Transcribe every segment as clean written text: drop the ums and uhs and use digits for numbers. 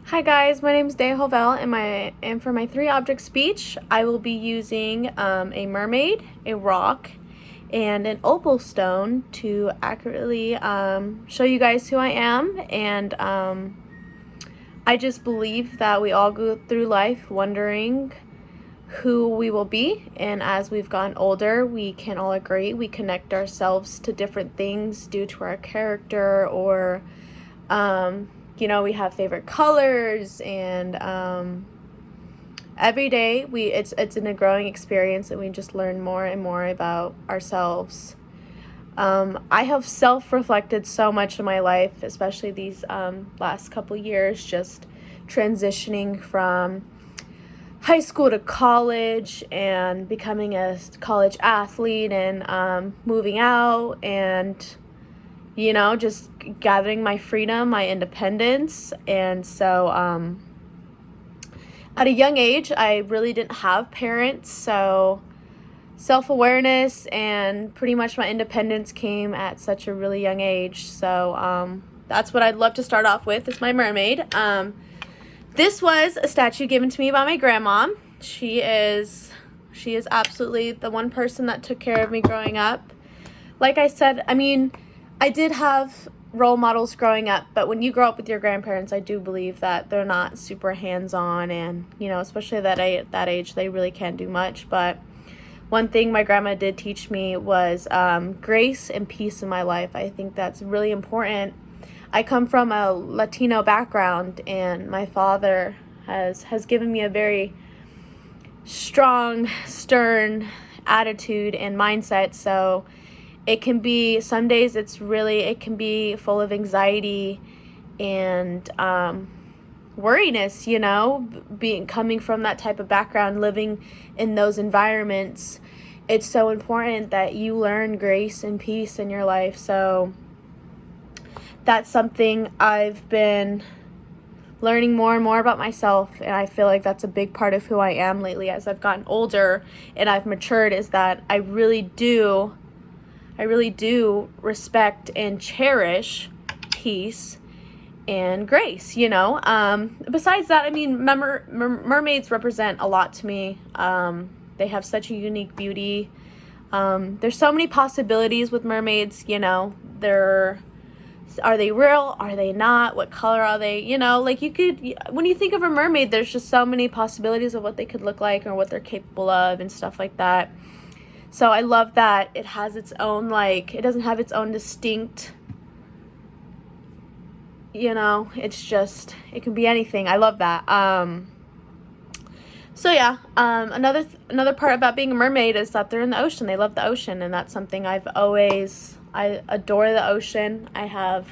Hi guys, my name is Dea Hovel, and for my three object speech, I will be using a mermaid, a rock, and an opal stone to accurately show you guys who I am. And I just believe that we all go through life wondering who we will be, and as we've gotten older, we can all agree we connect ourselves to different things due to our character or we have favorite colors, and every day it's in a growing experience, and we just learn more and more about ourselves. I have self-reflected so much in my life, especially these last couple years, just transitioning from high school to college and becoming a college athlete, and moving out, and just gathering my freedom, my independence. And so at a young age, I really didn't have parents, so self-awareness and pretty much my independence came at such a really young age. So that's what I'd love to start off with, is my mermaid. This was a statue given to me by my grandma. She is absolutely the one person that took care of me growing up. Like I said, I did have role models growing up, but when you grow up with your grandparents, I do believe that they're not super hands-on, and especially at that age, they really can't do much. But one thing my grandma did teach me was grace and peace in my life. I think that's really important. I come from a Latino background, and my father has given me a very strong, stern attitude and mindset. So it can be, some days it can be full of anxiety and worriness, coming from that type of background, living in those environments. It's so important that you learn grace and peace in your life. So that's something I've been learning more and more about myself, and I feel like that's a big part of who I am lately as I've gotten older and I've matured, is that I really do respect and cherish peace and grace. Besides that, mermaids represent a lot to me. They have such a unique beauty. There's so many possibilities with mermaids. Are they real? Are they not? What color are they? When you think of a mermaid, there's just so many possibilities of what they could look like or what they're capable of and stuff like that. So I love that it has its own, it doesn't have its own distinct, it's just, it can be anything. I love that. So yeah, another part about being a mermaid is that they're in the ocean. They love the ocean, and that's something I adore the ocean. I have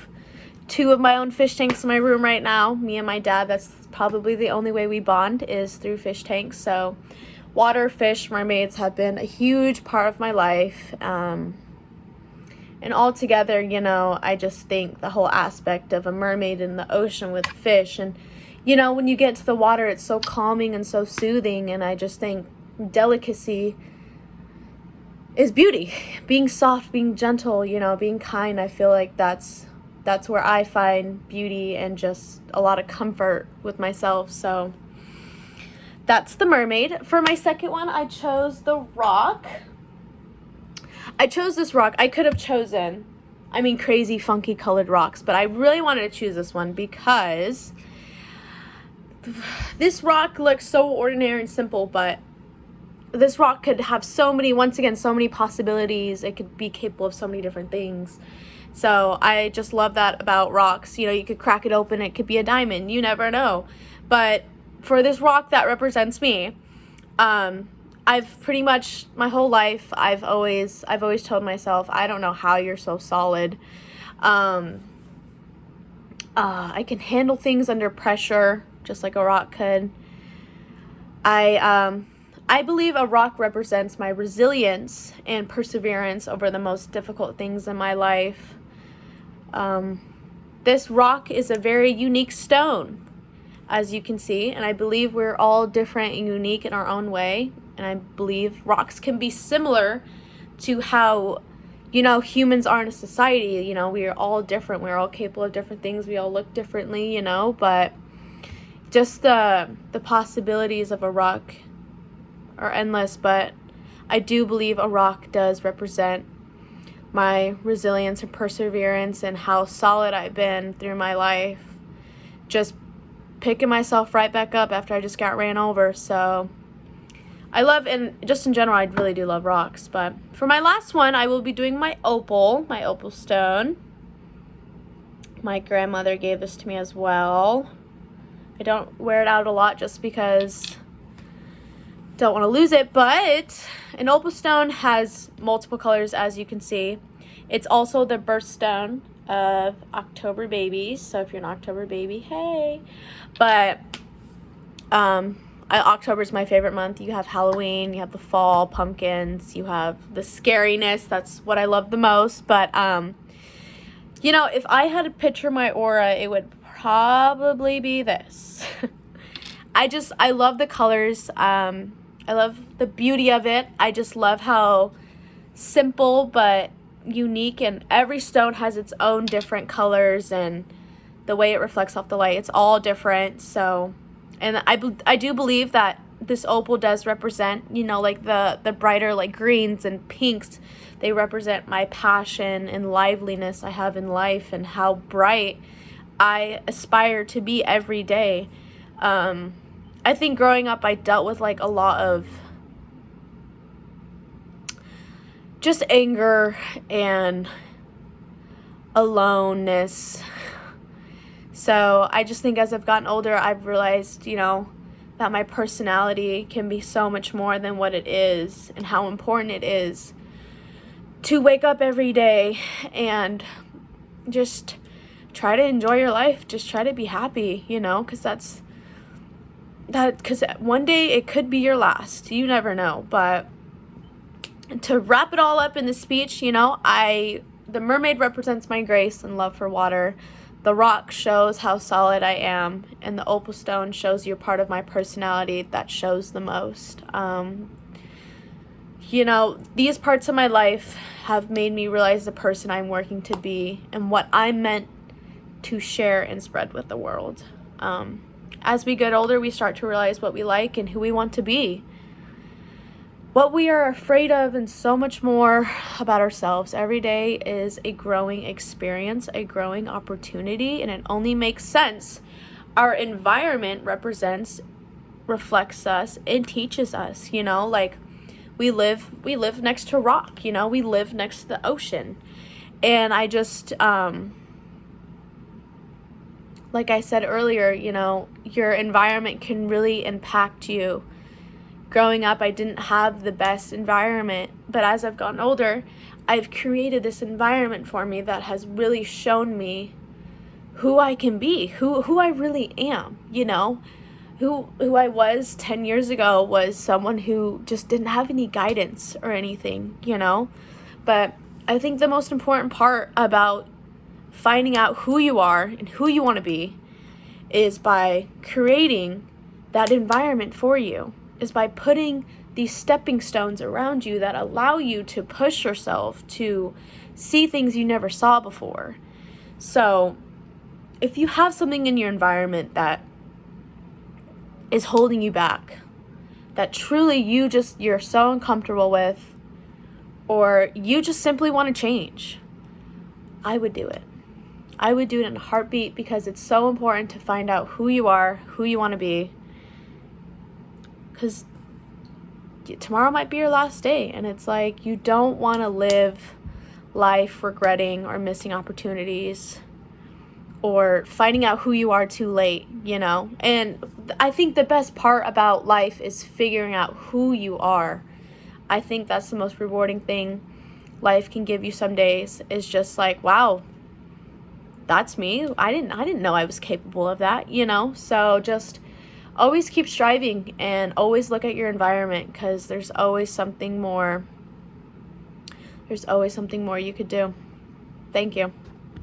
2 of my own fish tanks in my room right now. Me and my dad, that's probably the only way we bond, is through fish tanks. So water, fish, mermaids have been a huge part of my life. And altogether, I just think the whole aspect of a mermaid in the ocean with fish, and when you get to the water, it's so calming and so soothing. And I just think delicacy is beauty. Being soft, being gentle, being kind. I feel like that's where I find beauty and just a lot of comfort with myself. So that's the mermaid. For my second one, I chose the rock. I chose this rock. I could have chosen, crazy, funky colored rocks, but I really wanted to choose this one because this rock looks so ordinary and simple, but this rock could have so many possibilities. It could be capable of so many different things. So I just love that about rocks. You could crack it open, it could be a diamond. You never know. But for this rock that represents me, I've pretty much my whole life, I've always told myself, I don't know how you're so solid. I can handle things under pressure just like a rock could. I believe a rock represents my resilience and perseverance over the most difficult things in my life. This rock is a very unique stone, as you can see, and I believe we're all different and unique in our own way. And I believe rocks can be similar to how, humans are in a society. We are all different. We're all capable of different things. We all look differently, but just the possibilities of a rock are endless, but I do believe a rock does represent my resilience and perseverance and how solid I've been through my life, just picking myself right back up after I just got ran over. So I love, and just in general, I really do love rocks. But for my last one, I will be doing my opal stone. My grandmother gave this to me as well. I don't wear it out a lot just because don't want to lose it, but an opal stone has multiple colors, as you can see. It's also the birthstone of October babies, so if you're an October baby, hey. But October is my favorite month. You have Halloween, you have the fall, pumpkins, you have the scariness. That's what I love the most. But you know, if I had to picture my aura, it would probably be this. I love the colors. I love the beauty of it. I just love how simple but unique, and every stone has its own different colors, and the way it reflects off the light, it's all different. So, and I do believe that this opal does represent, you know, like the brighter like greens and pinks. They represent my passion and liveliness I have in life and how bright I aspire to be every day. I think growing up, I dealt with like a lot of just anger and aloneness. So I just think as I've gotten older, I've realized, you know, that my personality can be so much more than what it is, and how important it is to wake up every day and just try to enjoy your life. Just try to be happy, you know, because one day it could be your last. You never know. But to wrap it all up in the speech, you know, the mermaid represents my grace and love for water. The rock shows how solid I am, and the opal stone shows you're part of my personality that shows the most. You know, these parts of my life have made me realize the person I'm working to be and what I'm meant to share and spread with the world. As we get older, we start to realize what we like and who we want to be, what we are afraid of, and so much more about ourselves. Every day is a growing experience, a growing opportunity, and it only makes sense. Our environment reflects us and teaches us, you know, like we live next to rock, you know, we live next to the ocean. And I just, like I said earlier, you know, your environment can really impact you. Growing up, I didn't have the best environment, but as I've gotten older, I've created this environment for me that has really shown me who I can be, who I really am, you know. Who I was 10 years ago was someone who just didn't have any guidance or anything, you know. But I think the most important part about finding out who you are and who you want to be is by creating that environment for you, is by putting these stepping stones around you that allow you to push yourself to see things you never saw before. So if you have something in your environment that is holding you back, that truly you're so uncomfortable with, or you just simply want to change, I would do it. I would do it in a heartbeat, because it's so important to find out who you are, who you want to be, because tomorrow might be your last day, and it's like you don't want to live life regretting or missing opportunities or finding out who you are too late, you know. And I think the best part about life is figuring out who you are. I think that's the most rewarding thing life can give you some days, is just like, wow, that's me. I didn't know I was capable of that, you know. So just always keep striving and always look at your environment, because there's always something more. There's always something more you could do. Thank you.